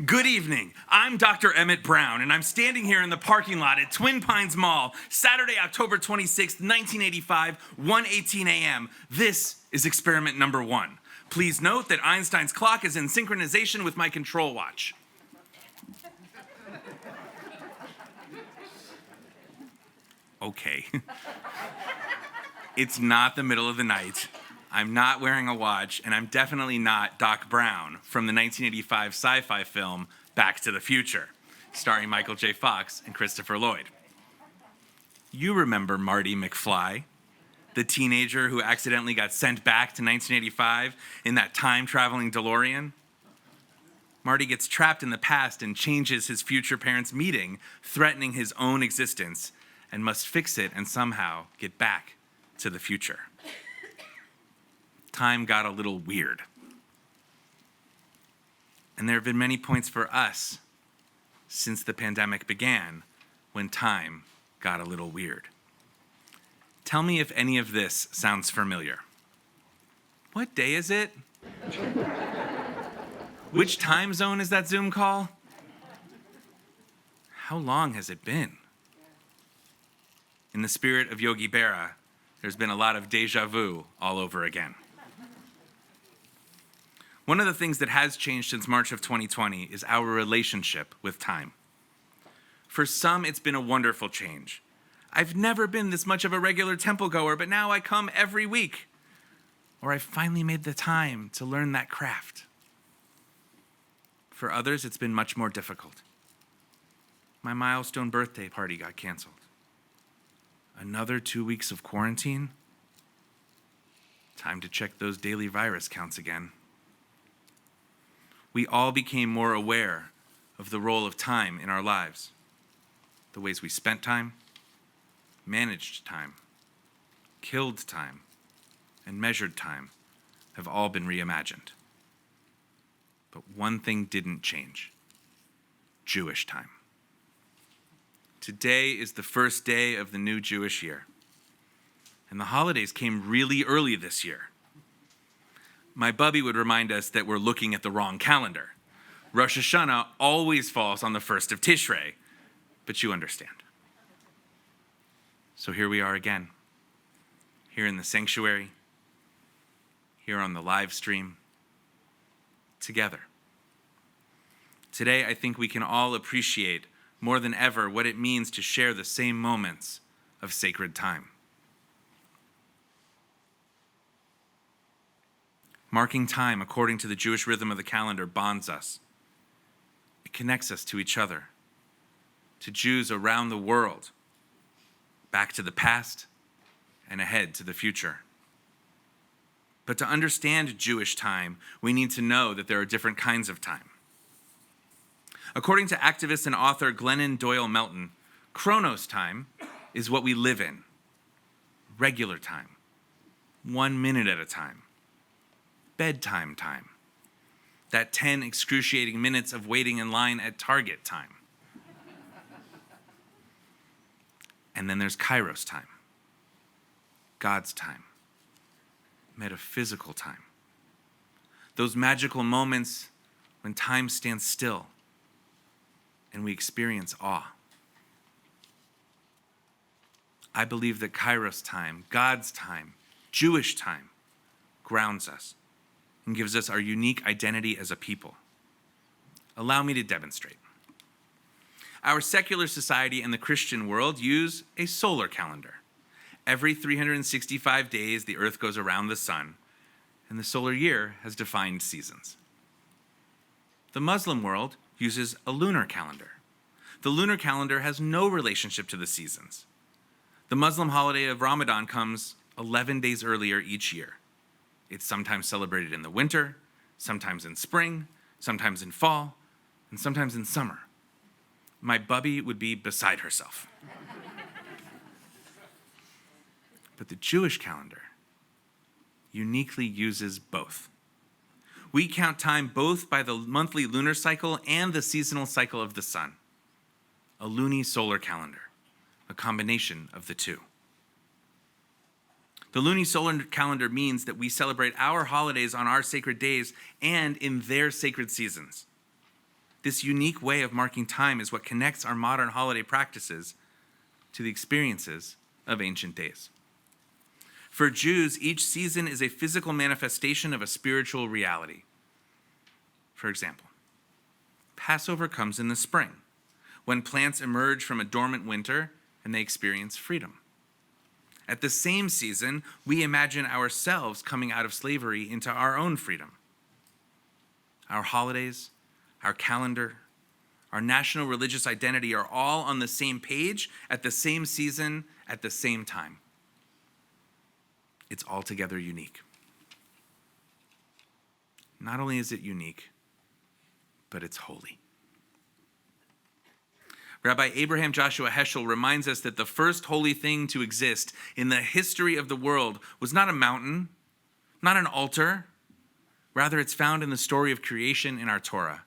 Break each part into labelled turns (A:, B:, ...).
A: Good evening. I'm Dr. Emmett Brown, and I'm standing here in the parking lot at Twin Pines Mall, Saturday, October 26th, 1985, 1:18 a.m. This is experiment number 1. Please note that Einstein's clock is in synchronization with my control watch. Okay. It's not the middle of the night. I'm not wearing a watch, and I'm definitely not Doc Brown from the 1985 sci-fi film Back to the Future, starring Michael J. Fox and Christopher Lloyd. You remember Marty McFly, the teenager who accidentally got sent back to 1985 in that time-traveling DeLorean? Marty gets trapped in the past and changes his future parents' meeting, threatening his own existence, and must fix it and somehow get back to the future. Time got a little weird. And there have been many points for us since the pandemic began when time got a little weird. Tell me if any of this sounds familiar. What day is it? Which time zone is that Zoom call? How long has it been? In the spirit of Yogi Berra, there's been a lot of deja vu all over again. One of the things that has changed since March of 2020 is our relationship with time. For some, it's been a wonderful change. I've never been this much of a regular temple goer, but now I come every week. Or I finally made the time to learn that craft. For others, it's been much more difficult. My milestone birthday party got canceled. Another 2 weeks of quarantine? Time to check those daily virus counts again. We all became more aware of the role of time in our lives. The ways we spent time, managed time, killed time, and measured time have all been reimagined. But one thing didn't change: Jewish time. Today is the first day of the new Jewish year. And the holidays came really early this year. My bubby would remind us that we're looking at the wrong calendar. Rosh Hashanah always falls on the 1st of Tishrei, but you understand. So here we are again, here in the sanctuary, here on the live stream, together. Today, I think we can all appreciate more than ever what it means to share the same moments of sacred time. Marking time according to the Jewish rhythm of the calendar bonds us. It connects us to each other, to Jews around the world, back to the past and ahead to the future. But to understand Jewish time, we need to know that there are different kinds of time. According to activist and author Glennon Doyle Melton, Chronos time is what we live in. Regular time, 1 minute at a time. Bedtime time, that 10 excruciating minutes of waiting in line at Target time. And then there's Kairos time, God's time, metaphysical time. Those magical moments when time stands still and we experience awe. I believe that Kairos time, God's time, Jewish time, grounds us and gives us our unique identity as a people. Allow me to demonstrate. Our secular society and the Christian world use a solar calendar. Every 365 days, the earth goes around the sun, and the solar year has defined seasons. The Muslim world uses a lunar calendar. The lunar calendar has no relationship to the seasons. The Muslim holiday of Ramadan comes 11 days earlier each year. It's sometimes celebrated in the winter, sometimes in spring, sometimes in fall, and sometimes in summer. My bubby would be beside herself. But the Jewish calendar uniquely uses both. We count time both by the monthly lunar cycle and the seasonal cycle of the sun. A luni-solar calendar, a combination of the two. The luni-solar calendar means that we celebrate our holidays on our sacred days and in their sacred seasons. This unique way of marking time is what connects our modern holiday practices to the experiences of ancient days. For Jews, each season is a physical manifestation of a spiritual reality. For example, Passover comes in the spring, when plants emerge from a dormant winter and they experience freedom. At the same season, we imagine ourselves coming out of slavery into our own freedom. Our holidays, our calendar, our national religious identity are all on the same page at the same season at the same time. It's altogether unique. Not only is it unique, but it's holy. Rabbi Abraham Joshua Heschel reminds us that the first holy thing to exist in the history of the world was not a mountain, not an altar. Rather, it's found in the story of creation in our Torah.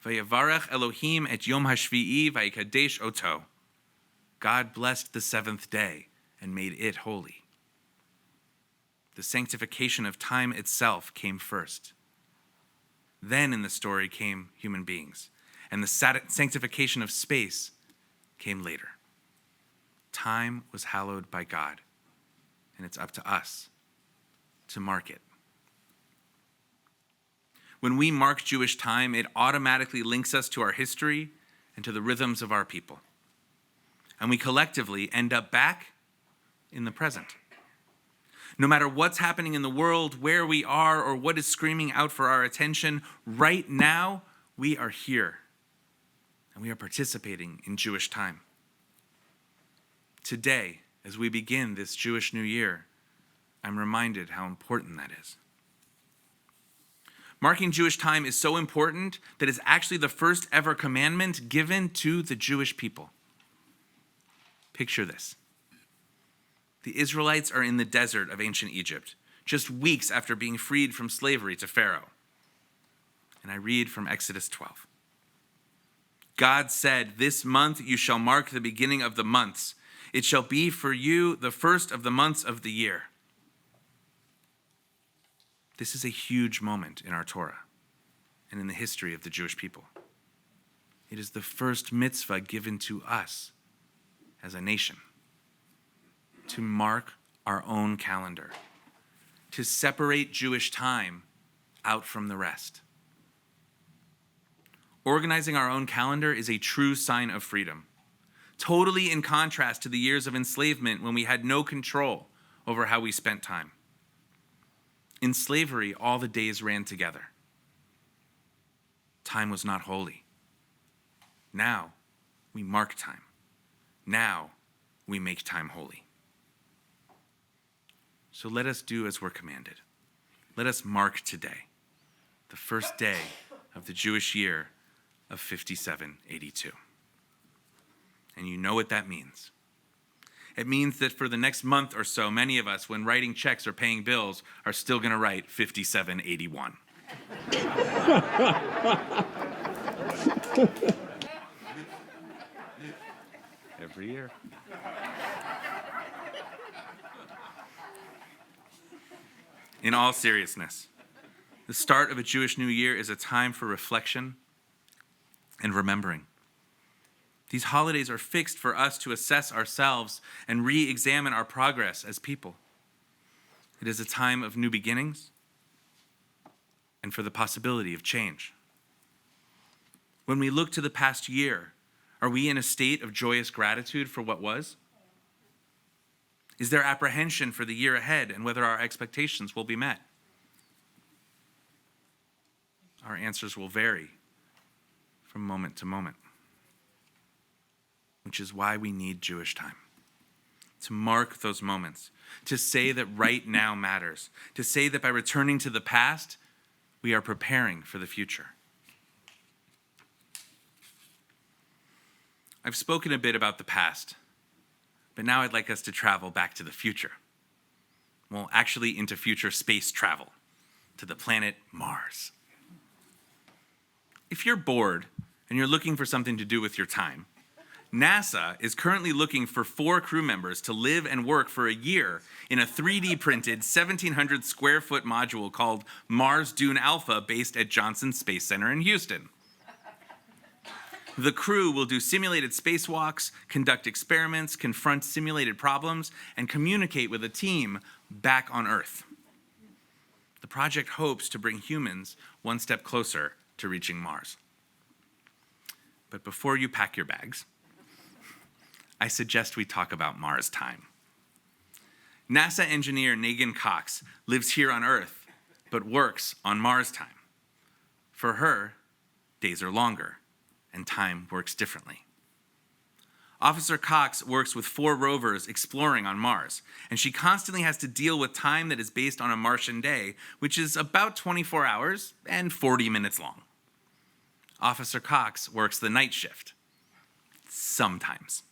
A: Vayavarech Elohim et Yom HaShvi'i vayikadesh oto. God blessed the seventh day and made it holy. The sanctification of time itself came first. Then in the story came human beings, and the sanctification of space came later. Time was hallowed by God, and it's up to us to mark it. When we mark Jewish time, it automatically links us to our history and to the rhythms of our people. And we collectively end up back in the present. No matter what's happening in the world, where we are, or what is screaming out for our attention, right now, we are here. And we are participating in Jewish time. Today, as we begin this Jewish New Year, I'm reminded how important that is. Marking Jewish time is so important that it's actually the first ever commandment given to the Jewish people. Picture this. The Israelites are in the desert of ancient Egypt, just weeks after being freed from slavery to Pharaoh. And I read from Exodus 12. God said, "This month you shall mark the beginning of the months. It shall be for you the first of the months of the year." This is a huge moment in our Torah and in the history of the Jewish people. It is the first mitzvah given to us as a nation to mark our own calendar, to separate Jewish time out from the rest. Organizing our own calendar is a true sign of freedom, totally in contrast to the years of enslavement when we had no control over how we spent time. In slavery, all the days ran together. Time was not holy. Now, we mark time. Now, we make time holy. So let us do as we're commanded. Let us mark today, the first day of the Jewish year of 5782. And you know what that means. It means that for the next month or so, many of us, when writing checks or paying bills, are still going to write 5781. Every year. In all seriousness, the start of a Jewish New Year is a time for reflection and remembering. These holidays are fixed for us to assess ourselves and re-examine our progress as people. It is a time of new beginnings and for the possibility of change. When we look to the past year, are we in a state of joyous gratitude for what was? Is there apprehension for the year ahead and whether our expectations will be met? Our answers will vary from moment to moment, which is why we need Jewish time. To mark those moments, to say that right now matters, to say that by returning to the past, we are preparing for the future. I've spoken a bit about the past, but now I'd like us to travel back to the future. Well, actually into future space travel, to the planet Mars. If you're bored and you're looking for something to do with your time, NASA is currently looking for 4 crew members to live and work for a year in a 3D printed 1,700 square foot module called Mars Dune Alpha based at Johnson Space Center in Houston. The crew will do simulated spacewalks, conduct experiments, confront simulated problems, and communicate with a team back on Earth. The project hopes to bring humans one step closer to reaching Mars. But before you pack your bags, I suggest we talk about Mars time. NASA engineer Megan Cox lives here on Earth, but works on Mars time. For her, days are longer, and time works differently. Officer Cox works with 4 rovers exploring on Mars, and she constantly has to deal with time that is based on a Martian day, which is about 24 hours and 40 minutes long. Officer Cox works the night shift. Sometimes.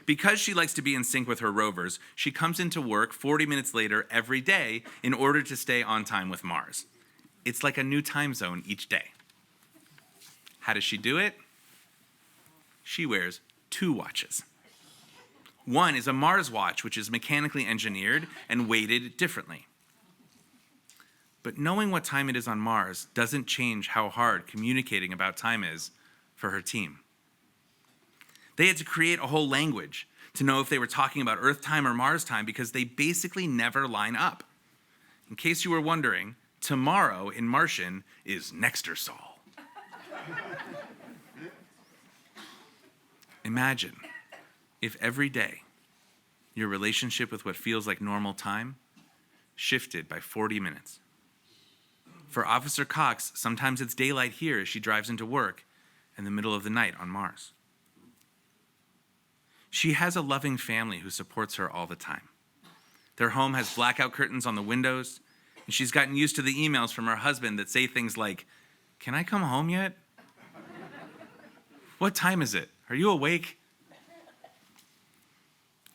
A: Because she likes to be in sync with her rovers, she comes into work 40 minutes later every day in order to stay on time with Mars. It's like a new time zone each day. How does she do it? She wears 2 watches. One is a Mars watch, which is mechanically engineered and weighted differently. But knowing what time it is on Mars doesn't change how hard communicating about time is for her team. They had to create a whole language to know if they were talking about Earth time or Mars time because they basically never line up. In case you were wondering, tomorrow in Martian is Nextersol. Imagine if every day your relationship with what feels like normal time shifted by 40 minutes. For Officer Cox, sometimes it's daylight here as she drives into work in the middle of the night on Mars. She has a loving family who supports her all the time. Their home has blackout curtains on the windows, and she's gotten used to the emails from her husband that say things like, "Can I come home yet? What time is it? Are you awake?"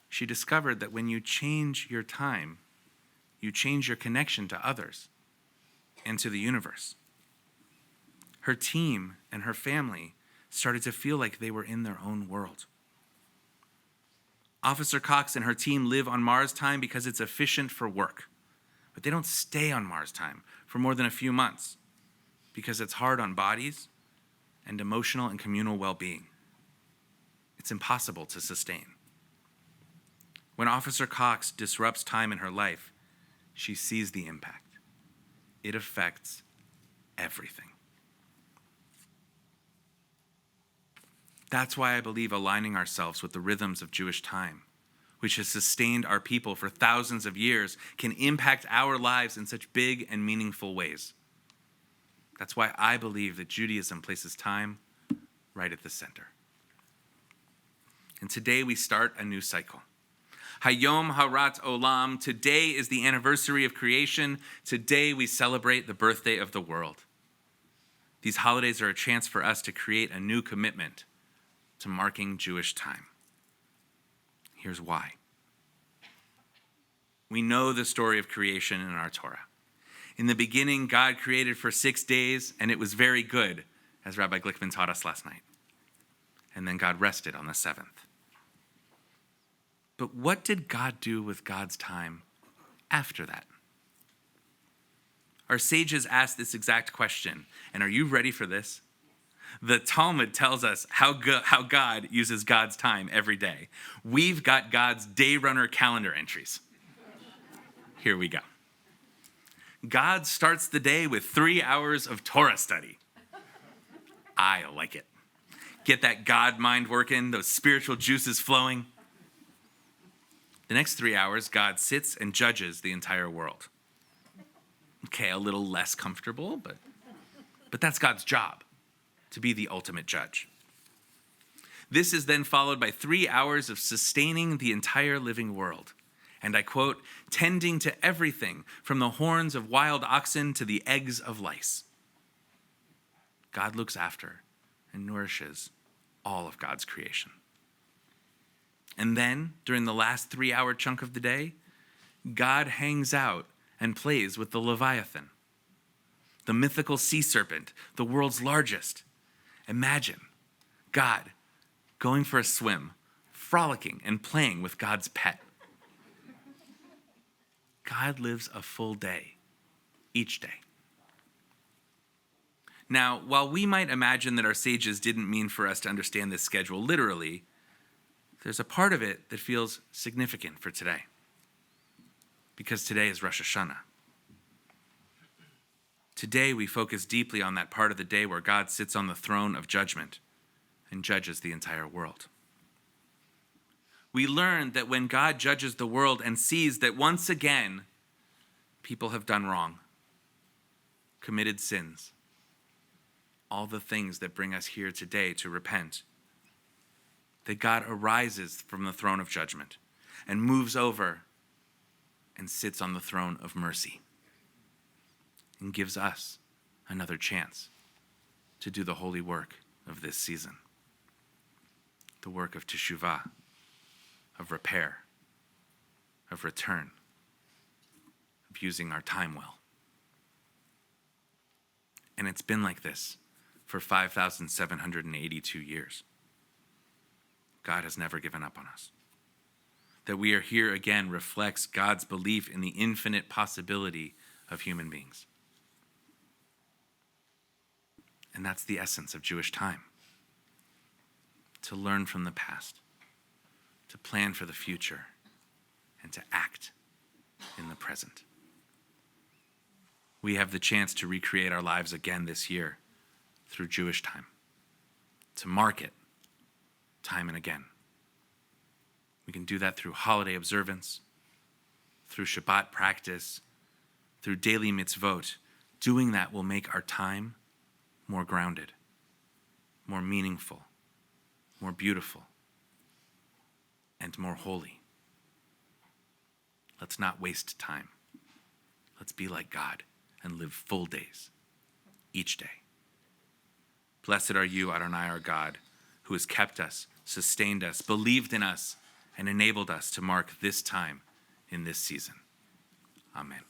A: She discovered that when you change your time, you change your connection to others and to the universe. Her team and her family started to feel like they were in their own world. Officer Cox and her team live on Mars time because it's efficient for work. But they don't stay on Mars time for more than a few months because it's hard on bodies and emotional and communal well-being. It's impossible to sustain. When Officer Cox disrupts time in her life, she sees the impact. It affects everything. That's why I believe aligning ourselves with the rhythms of Jewish time, which has sustained our people for thousands of years, can impact our lives in such big and meaningful ways. That's why I believe that Judaism places time right at the center. And today we start a new cycle. Hayom Harat Olam. Today is the anniversary of creation. Today we celebrate the birthday of the world. These holidays are a chance for us to create a new commitment to marking Jewish time. Here's why. We know the story of creation in our Torah. In the beginning, God created for 6 days, and it was very good, as Rabbi Glickman taught us last night. And then God rested on the 7th. But what did God do with God's time after that? Our sages asked this exact question, and are you ready for this? The Talmud tells us how God uses God's time every day. We've got God's day runner calendar entries. Here we go. God starts the day with 3 hours of Torah study. I like it. Get that God mind working, those spiritual juices flowing. The next 3 hours, God sits and judges the entire world. Okay, a little less comfortable, but that's God's job, to be the ultimate judge. This is then followed by 3 hours of sustaining the entire living world. And I quote, tending to everything from the horns of wild oxen to the eggs of lice. God looks after and nourishes all of God's creation. And then, during the last 3-hour chunk of the day, God hangs out and plays with the Leviathan, the mythical sea serpent, the world's largest. Imagine God going for a swim, frolicking and playing with God's pet. God lives a full day, each day. Now, while we might imagine that our sages didn't mean for us to understand this schedule literally, there's a part of it that feels significant for today. Because today is Rosh Hashanah. Today we focus deeply on that part of the day where God sits on the throne of judgment and judges the entire world. We learn that when God judges the world and sees that once again people have done wrong, committed sins, all the things that bring us here today to repent, that God arises from the throne of judgment and moves over and sits on the throne of mercy and gives us another chance to do the holy work of this season, the work of teshuvah, of repair, of return, of using our time well. And it's been like this for 5,782 years. God has never given up on us. That we are here again reflects God's belief in the infinite possibility of human beings. And that's the essence of Jewish time. To learn from the past, to plan for the future, and to act in the present. We have the chance to recreate our lives again this year through Jewish time, to mark it time and again. We can do that through holiday observance, through Shabbat practice, through daily mitzvot. Doing that will make our time more grounded, more meaningful, more beautiful, and more holy. Let's not waste time. Let's be like God and live full days, each day. Blessed are you, Adonai, our God, who has kept us, sustained us, believed in us, and enabled us to mark this time in this season. Amen.